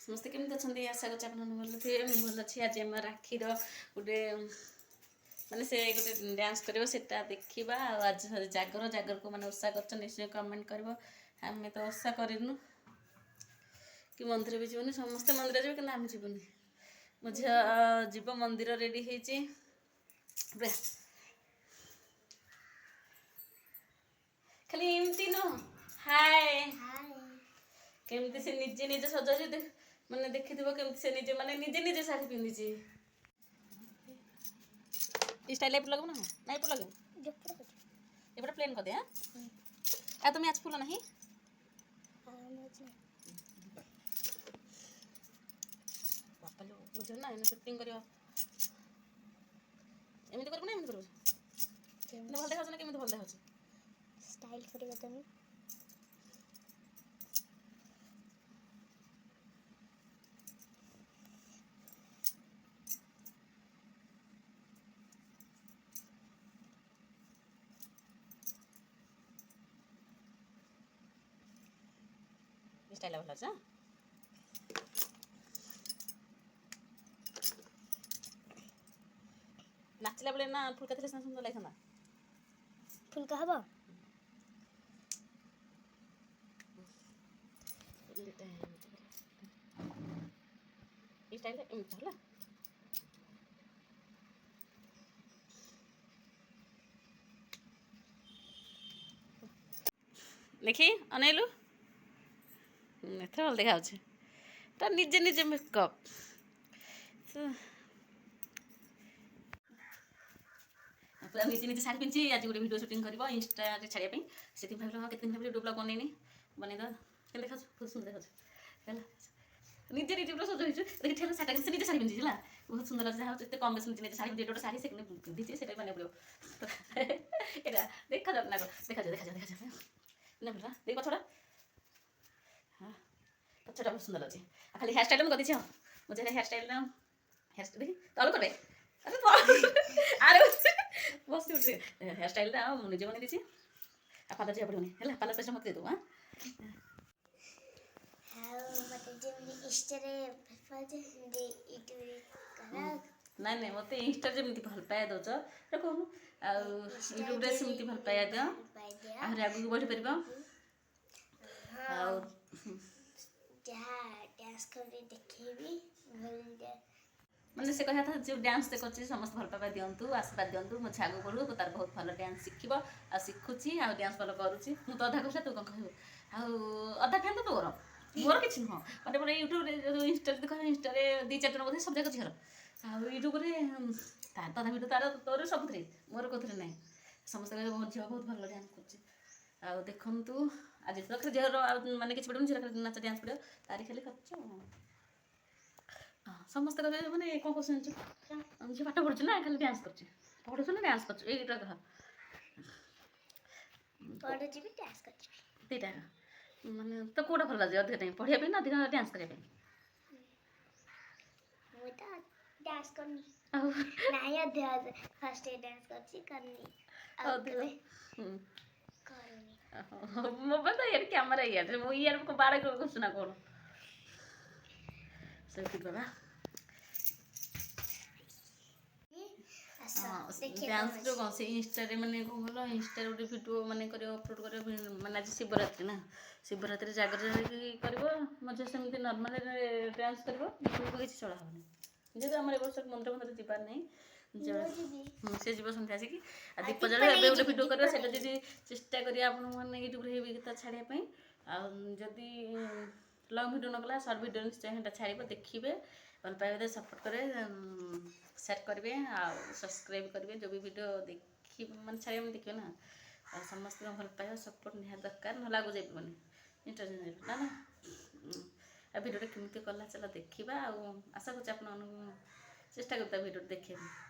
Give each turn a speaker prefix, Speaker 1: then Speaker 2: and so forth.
Speaker 1: ସମସ୍ତେ କେମିତି ଅଛନ୍ତି? ଆଶା କରୁଛି ଆପଣମାନେ ଭଲ ଥିବେ। ମୁଁ ଭଲ ଅଛି। ଆଜି ଆମ ରାକ୍ଷୀର ଗୋଟେ ମାନେ ସେ ଗୋଟେ ଡ୍ୟାନ୍ସ କରିବ ସେଟା ଦେଖିବା। ଆଉ ଆଜି ଜାଗରକୁ ମାନେ ଓଷା କରୁଛ ନିଶ୍ଚୟ କମେଣ୍ଟ କରିବ। ଆମେ ତ ଓଷା କରିନୁ କି ମନ୍ଦିର ବି ଯିବୁନି, ସମସ୍ତେ ମନ୍ଦିର ଯିବେ କିନ୍ତୁ ଆମେ ଯିବୁନି। ମୋ ଝିଅ ଯିବ ମନ୍ଦିର ରେଡ଼ି ହେଇଛି ପୁରା। ଖାଲି ଏମିତି ନୁହଁ, ହାଏ କେମିତି ସେ ନିଜେ ସଜାଉଛି ମାନେ ଦେଖିଥିବ କେମିତି ସେ ନିଜେ ଶାଢ଼ୀ ପିନ୍ଧିଛି। এই স্টাইলে এপট লাগাবো না না এপট লাগাবো এপট প্লেন করে হ্যাঁ আর তুমি আজ ফুলো নাহি বাপালো বুঝো না এনে শুটিং করিও এমনি করব না এমনি করব কেমন ভালো দেখাছ না কেমন ভালো দেখাছ স্টাইল করিও তুমি স্টাইল ভালো আছে নাচিলা বেলে না ফুলকা দিলে সুন্দর লাগে না ফুলকা হবো এই স্টাইলে এমনি হলো দেখি অনেইলু ଏଥର ଭଲ ଦେଖାଯାଉଛି ତା ନିଜେ ମେକଅପ୍ ପୁରା ନିଜେ ଶାଢ଼ୀ ପିନ୍ଧିଛି। ଆଜି ଗୋଟେ ଭିଡ଼ିଓ ସୁଟିଂ କରିବ ଇନଷ୍ଟାରେ ଛାଡ଼ିବା ପାଇଁ। ସେଥିପାଇଁ ଭାବିଲା କେତେ ଦିନ ଭିଡ଼ିଓ ବ୍ଲଗ୍ ବନେଇଦବା। କେମିତି ଦେଖାଛୁ ବହୁତ ସୁନ୍ଦର ଦେଖାଛୁ ହେଲା ନିଜେ ପୁରା ସଜ ହେଇଛୁ ଦେଖି ଠେଲା ଶାଢ଼ୀଟା ସେ ନିଜେ ଶାଢ଼ୀ ପିନ୍ଧିଛି ହେଲା ବହୁତ ସୁନ୍ଦର ଅଛି। ଯାହା ହଉ ଏତେ କମ୍ ବେଶୀ ନିଜେ ଶାଢ଼ୀ ପିନ୍ଧି ଗୋଟେ ଶାଢ଼ୀ ସେ ପିନ୍ଧିଛି ସେଟା ବନେଇବାକୁ ପଡ଼ିବ। ଏଇଟା ଦେଖାଯାଉ ନା ଦେଖାଯାଉ ନା ଭଲ ଦେଇ ପଛଟା ହଁ ପଛଟା ବହୁତ ସୁନ୍ଦର ଅଛି। ଆଉ ଖାଲି ହେୟାର ଷ୍ଟାଇଲ୍ ମୁଁ କରିଦେଇଛି। ଆଉ ମୋ ଝିଅର ହେୟାର ଷ୍ଟାଇଲ୍ ଦେଖି ତଳୁ କରେ ଆରେ ବସି ଉଠୁଛି ହେୟାର ଷ୍ଟାଇଲ୍ଟା ମୁଁ ନିଜେ ବନେଇ ଦେଇଛି। ଆଉ ପାର୍ଲର ଯିବାକୁ ପଡ଼ିବନି ହେଲା ପାର୍ଲର ପଇସା ମୋତେ ଦେଇଦେବୁ। ନାଇଁ ମତେ ଇନଷ୍ଟାରେ ଯେମିତି ଭଲ ପାଇବା ଦଉଛ କହୁନୁ ଆଉ ୟୁଟ୍ୟୁବରେ ସେମିତି ଭଲ ପାଇବା ଦିଅ ଆହୁରି ଆଗକୁ ବଢ଼ିପାରିବ। ଆଉ ଯାହା ଡ୍ୟାନ୍ସ କରି ଦେଖେଇବି ମାନେ ସେ କହିବା କଥା ଯେଉଁ ଡ୍ୟାନ୍ସ ଦେଖୁଛି ସମସ୍ତେ ଭଲ ପାଇବା ଦିଅନ୍ତୁ ଆଶୀର୍ବାଦ ଦିଅନ୍ତୁ। ମୋ ଝିଅ ଆଗକୁ ବଢ଼ୁ ତାର ବହୁତ ଭଲ ଡ୍ୟାନ୍ସ ଶିଖିବ ଆଉ ଶିଖୁଛି ଆଉ ଡ୍ୟାନ୍ସ ଭଲ କରୁଛି। ମୁଁ ତ ଅଧା କହୁଛି ତୁ କ'ଣ କହିବୁ ଆଉ ଅଧା ଫ୍ୟାନ୍ ତ ତୋର ମୋର କିଛି ନୁହଁ ମାନେ ମୋର ୟୁଟ୍ୟୁବରେ ଇନଷ୍ଟାରେ ଯଦି କହିବ ଇନଷ୍ଟାରେ 2-4 ଜଣ ବୋଧେ ସବୁ ଯାକ ଝିଅର ଆଉ ୟୁଟ୍ୟୁବରେ ତାର ତ ଅଧା ଭିଡ଼ିଓ ତାର ତୋର ସବୁଥିରେ ମୋର କୋଉଥିରେ ନାହିଁ। ସମସ୍ତେ କହିବେ ମୋ ଝିଅ ବହୁତ ଭଲ ଡ୍ୟାନ୍ସ କରୁଛି ଆଉ ଦେଖନ୍ତୁ ଆଜି ତ ଝିଅର ଆଉ ମାନେ କିଛି ପଡ଼ିବନି ଝିଅର ନାଚ ଡ୍ୟାନ୍ସ ପଡ଼ିବ ତାରି ଖାଲି ଖର୍ଚ୍ଚ। ହଁ ସମସ୍ତେ କହିବେ ମାନେ କ'ଣ କହୁଛନ୍ତି ଝିଅ ପାଠ ପଢ଼ୁଛୁ ନା ଖାଲି ଡ୍ୟାନ୍ସ କରୁଛି ପଢ଼ୁଛୁ ନା ଡ୍ୟାନ୍ସ କରୁଛୁ ଏଇଟା କହ ପଢ଼ୁଛି ବି ଡ୍ୟାନ୍ସ କରୁଛି ଦୁଇଟା ମାନେ ତ କେଉଁଟା ଭଲ ଲାଗୁଛି ଅଧିକ ଟାଇମ୍ ପଢ଼ିବା ପାଇଁ ନା ଅଧିକ ଡ୍ୟାନ୍ସ କରିବା ପାଇଁ? ମୁଁ ତ ଡ୍ୟାନ୍ସ କରୁନି ଆଉ ନାଇଁ ଅଧିକ ଫାର୍ଷ୍ଟ ଡ୍ୟାନ୍ସ କରୁଛି କରିନି ଆଉ କରୁନି ମୋବାଇଲ ତ ଇଆଡ଼େ କ୍ୟାମେରା ଇଆଡ଼େ ମୁଁ ଇଆଡ଼େ ବାଡ଼ କରୁଛୁ ନା କ'ଣ ସେମିତି ବାବା ଡ୍ୟାନ୍ସ ଯେଉଁ କ'ଣ ସେ ଇନଷ୍ଟାରେ ମାନେ କ'ଣ ଭଲ ଇନଷ୍ଟାରେ ଗୋଟେ ଭିଡ଼ିଓ ମାନେ କରିବ ଅପଲୋଡ଼ କରିବ ମାନେ ଆଜି ଶିବରାତ୍ରି ନା ଶିବରାତ୍ରି ଜାଗର ହେଇକି କରିବ ମଧ୍ୟ ସେମିତି ନର୍ମାଲ ଡ୍ୟାନ୍ସ କରିବ ୟୁଟ୍ୟୁବକୁ କିଛି ଚଳା ହେବନି। ଯେହେତୁ ଆମର ଏ ବର୍ଷ ମନ୍ଦିର ଯିବାର ନାହିଁ ସେ ଯିବ ସନ୍ଧ୍ୟା ଆସିକି ଆଉ ଦୀପ ଜାଳ ଏବେ ଗୋଟେ ଭିଡ଼ିଓ କରିବ ସେଇଟା ଯଦି ଚେଷ୍ଟା କରିବା ଆପଣଙ୍କୁ ମାନେ ୟୁଟ୍ୟୁବରେ ହେଇ ଗୀତ ଛାଡ଼ିବା ପାଇଁ ଆଉ ଯଦି ଲଙ୍ଗ୍ ଭିଡ଼ିଓ ନ କଲା ସର୍ଟ ଭିଡ଼ିଓ ନିଶ୍ଚୟ ସେଇଟା ଛାଡ଼ିବ ଦେଖିବେ ଭଲ ପାଇବା ସପୋର୍ଟ କରିବେ ସେୟାର କରିବେ ଆଉ ସବସ୍କ୍ରାଇବ୍ କରିବେ ଯେଉଁ ବି ଭିଡ଼ିଓ ଦେଖି ମାନେ ଛାଡ଼ିବା ମାନେ ଦେଖିବେ ନା ଆଉ ସମସ୍ତଙ୍କ ଭଲ ପାଇବା ସପୋର୍ଟ ନିହାତି ଦରକାର ନହେଲେ ଆଗକୁ ଯାଇପାରିବନି ଇଣ୍ଟରନେଟ୍ ନା ଆଉ ଭିଡ଼ିଓଟା କେମିତି କଲା ଚାଲ ଦେଖିବା ଆଉ ଆଶା କରୁଛି ଆପଣମାନଙ୍କୁ ଚେଷ୍ଟା କରୁଥିବା ଭିଡ଼ିଓ ଦେଖିବା ପାଇଁ।